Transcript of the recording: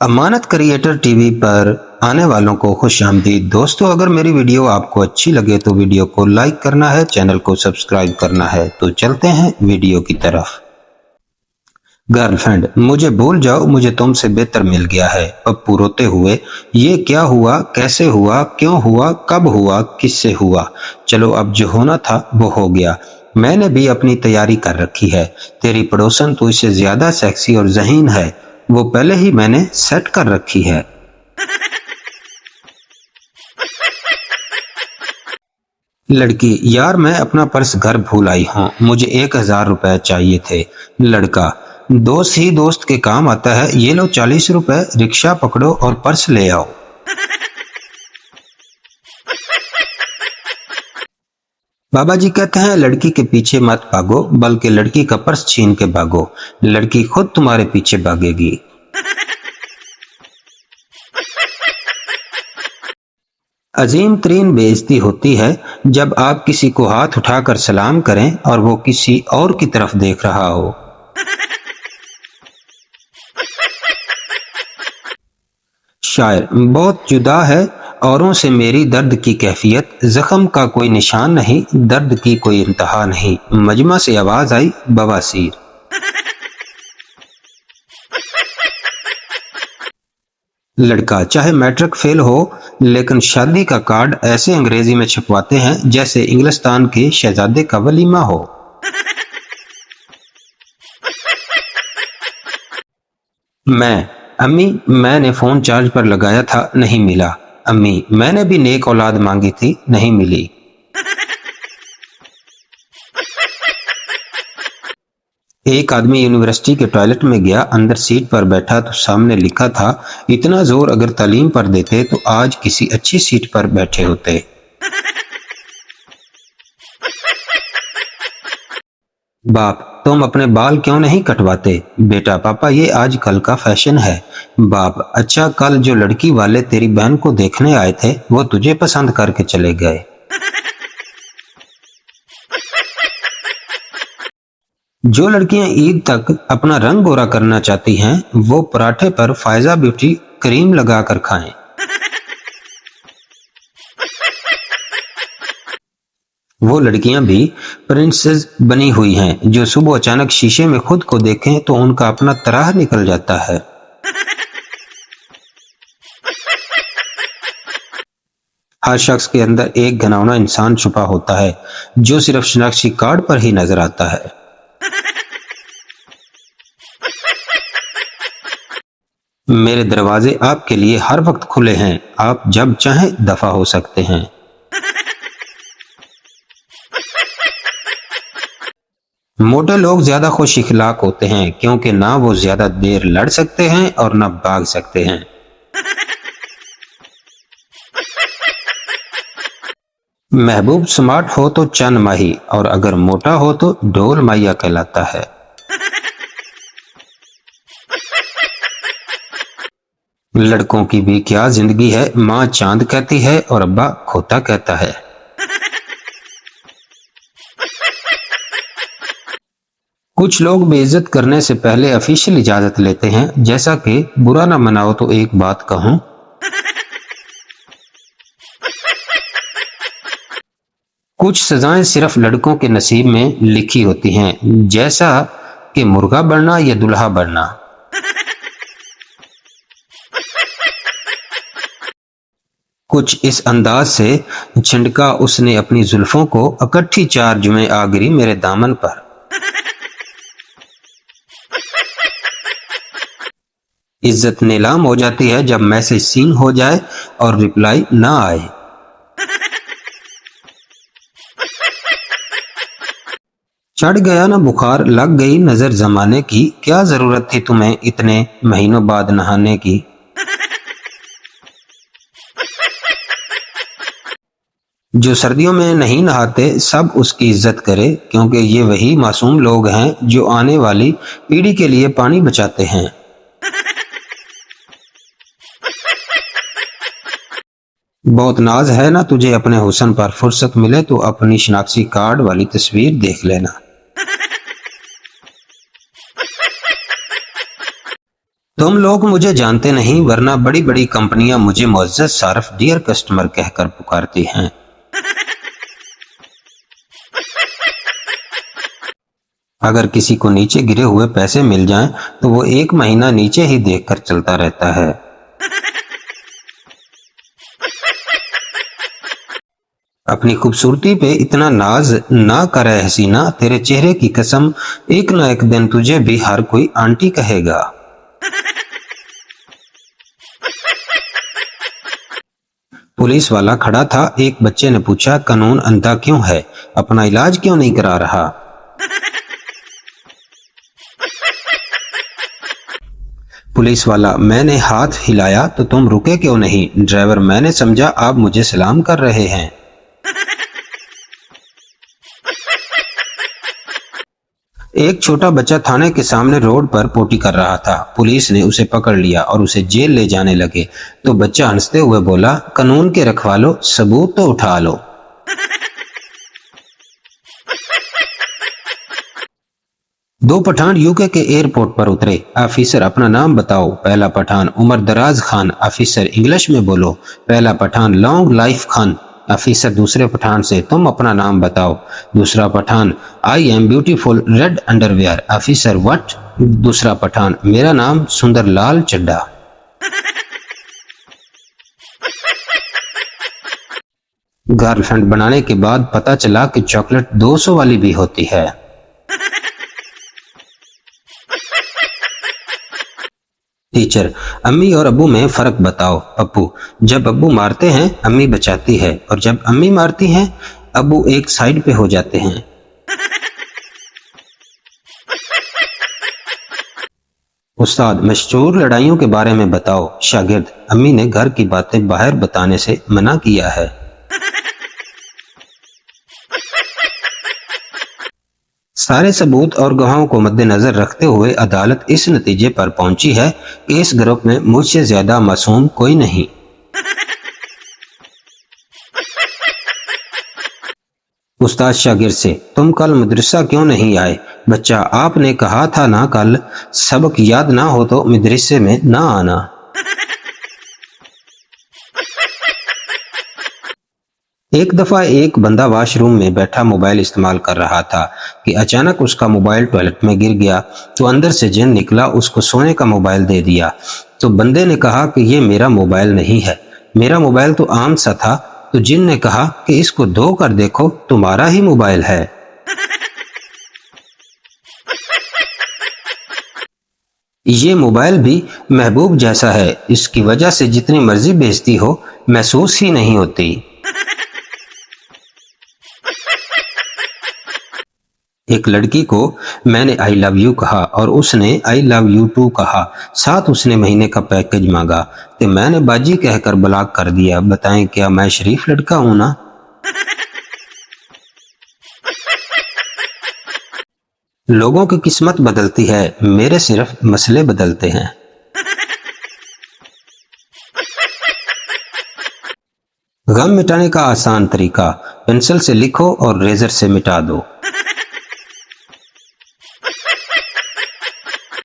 अमानत creator TV पर आने वालों को खुश आमदीद। दोस्तों, अगर मेरी वीडियो आपको अच्छी लगे तो वीडियो को लाइक करना है, चैनल को सब्सक्राइब करना है। तो चलते हैं वीडियो की तरफ। गर्लफ्रेंड, मुझे भूल जाओ, मुझे तुमसे बेहतर मिल गया है। पप्पू रोते हुए, ये क्या हुआ, कैसे हुआ, क्यों हुआ, कब हुआ, किससे हुआ? चलो, अब जो होना था वो हो गया। मैंने भी अपनी तैयारी कर रखी है। तेरी पड़ोसन तो इससे ज्यादा सेक्सी और ज़हीन है, वो पहले ही मैंने सेट कर रखी है। लड़की, यार मैं अपना पर्स घर भूल आई हूँ, मुझे 1000 रुपए चाहिए थे। लड़का, दोस्त ही दोस्त के काम आता है, ये लो 40 रुपए, रिक्शा पकड़ो और पर्स ले आओ। बाबा जी कहते हैं, लड़की के पीछे मत भागो, बल्कि लड़की का पर्स छीन के भागो। लड़की खुद तुम्हारे पीछे भागेगी। अजीम तरीन बेइज्जती होती है जब आप किसी को हाथ उठाकर सलाम करें और वो किसी और की तरफ देख रहा हो। शायर, बहुत जुदा है औरों से मेरी दर्द की कैफियत, जख्म का कोई निशान नहीं, दर्द की कोई इंतहा नहीं। मजमा से आवाज आई, बवासीर। लड़का, चाहे मैट्रिक फेल हो, लेकिन शादी का कार्ड ऐसे अंग्रेजी में छपवाते हैं जैसे इंग्लिस्तान के शहजादे का वलीमा हो। मैं, अम्मी मैंने फोन चार्ज पर लगाया था, नहीं मिला। अम्मी, मैंने भी नेक औलाद मांगी थी, नहीं मिली। एक आदमी यूनिवर्सिटी के टॉयलेट में गया, अंदर सीट पर बैठा तो सामने लिखा था, इतना जोर अगर तालीम पर देते तो आज किसी अच्छी सीट पर बैठे होते। बाप, तुम अपने बाल क्यों नहीं कटवाते? बेटा, पापा ये आज कल का फैशन है। बाप, अच्छा, कल जो लड़की वाले तेरी बहन को देखने आए थे वो तुझे पसंद करके चले गए। जो लड़कियां ईद तक अपना रंग गोरा करना चाहती हैं वो पराठे पर फायजा ब्यूटी क्रीम लगाकर खाएं। वो लड़कियां भी प्रिंसेस बनी हुई हैं जो सुबह अचानक शीशे में खुद को देखें तो उनका अपना तराह निकल जाता है। हर शख्स के अंदर एक घिनौना इंसान छुपा होता है जो सिर्फ शनाख्ती कार्ड पर ही नजर आता है। मेरे दरवाजे आपके लिए हर वक्त खुले हैं, आप जब चाहें दफा हो सकते हैं। मोटे लोग ज्यादा खुश इखलाक होते हैं क्योंकि ना वो ज्यादा देर लड़ सकते हैं और ना भाग सकते हैं। महबूब स्मार्ट हो तो चंद माही और अगर मोटा हो तो ढोल माइया कहलाता है। लड़कों की भी क्या जिंदगी है, माँ चांद कहती है और अब्बा खोता कहता है। कुछ लोग बेइज्जत करने से पहले ऑफिशियल इजाजत लेते हैं, जैसा कि बुरा ना मनाओ तो एक बात कहूं। कुछ सजाएं सिर्फ लड़कों के नसीब में लिखी होती हैं, जैसा कि मुर्गा बनना या दुल्हा बनना। कुछ इस अंदाज से छिंडका उसने अपनी जुल्फों को, इकट्ठी 4 जुमे आ गिरी मेरे दामन पर। इज्जत नीलाम हो जाती है जब मैसेज सीन हो जाए और रिप्लाई ना आए। चढ़ गया ना बुखार, लग गई नजर जमाने की, क्या जरूरत थी तुम्हें इतने महीनों बाद नहाने की। जो सर्दियों में नहीं नहाते सब उसकी इज्जत करे, क्योंकि ये वही मासूम लोग हैं जो आने वाली पीढ़ी के लिए पानी बचाते हैं। बहुत नाज है ना तुझे अपने हुस्न पर, फुर्सत मिले तो अपनी शनाख्ती कार्ड वाली तस्वीर देख लेना। तुम लोग मुझे जानते नहीं, वरना बड़ी बड़ी कंपनियां मुझे मुअज़्ज़ज़ सारफ डियर कस्टमर कहकर पुकारती हैं। अगर किसी को नीचे गिरे हुए पैसे मिल जाएं, तो वो 1 महीना नीचे ही देखकर चलता रहता है। अपनी खूबसूरती पे इतना नाज ना कर ऐ हसीना, तेरे चेहरे की कसम, एक ना एक दिन तुझे भी हर कोई आंटी कहेगा। पुलिस वाला खड़ा था। एक बच्चे ने पूछा, कानून अंधा क्यों है, अपना इलाज क्यों नहीं करा रहा? पुलिस वाला, मैंने हाथ हिलाया तो तुम रुके क्यों नहीं? ड्राइवर, मैंने समझा आप मुझे सलाम कर रहे हैं। एक छोटा बच्चा थाने के सामने रोड पर पोटी कर रहा था। पुलिस ने उसे पकड़ लिया और उसे जेल ले जाने लगे तो बच्चा हंसते हुए बोला, कानून के रखवालो, सबूत तो उठा लो। दो पठान यूके के एयरपोर्ट पर उतरे। ऑफिसर, अपना नाम बताओ। पहला पठान, उमर दराज खान। ऑफिसर, इंग्लिश में बोलो। पहला Pathan, long life Khan. Officer दूसरे पठान से, तुम अपना नाम बताओ। दूसरा Pathan, I am beautiful red underwear. Officer, what? दूसरा पठान, मेरा नाम सुंदर लाल चड्डा। गर्लफ्रेंड बनाने के बाद पता चला कि चॉकलेट 200 वाली भी होती है। टीचर, अम्मी और अब्बू में फर्क बताओ। पप्पू, जब अब्बू मारते हैं अम्मी बचाती है, और जब अम्मी मारती हैं अब्बू एक साइड पे हो जाते हैं। उस्ताद, मशहूर लड़ाइयों के बारे में बताओ। शागिर्द, अम्मी ने घर की बातें बाहर बताने से मना किया है। सारे सबूत और गवाहों को मद्देनजर रखते हुए अदालत इस नतीजे पर पहुंची है कि इस ग्रुप में मुझसे ज्यादा मासूम कोई नहीं। उस्ताद शागिर्द से, तुम कल मदरसा क्यों नहीं आए? बच्चा, आपने कहा था ना कल सबक याद ना हो तो मदरसे में ना आना। एक दफा एक बंदा वॉशरूम में बैठा मोबाइल इस्तेमाल कर रहा था कि अचानक उसका मोबाइल टॉयलेट में गिर गया तो अंदर से जिन निकला, उसको सोने का मोबाइल दे दिया। तो बंदे ने कहा कि ये मेरा मोबाइल नहीं है, मेरा मोबाइल तो आम सा था। तो जिन ने कहा कि इसको धो कर देखो, तुम्हारा ही मोबाइल है। ये मोबाइल भी महबूब जैसा है, इसकी वजह से जितनी मर्जी बेइज्जती हो महसूस ही नहीं होती। एक लड़की को मैंने आई लव यू कहा और उसने आई लव यू टू कहा। साथ उसने महीने का पैकेज मांगा तो मैंने बाजी कहकर ब्लॉक कर दिया। बताएं, क्या मैं शरीफ लड़का हूं ना? लोगों की किस्मत बदलती है, मेरे सिर्फ मसले बदलते हैं। गम मिटाने का आसान तरीका, पेंसिल से लिखो और रेजर से मिटा दो।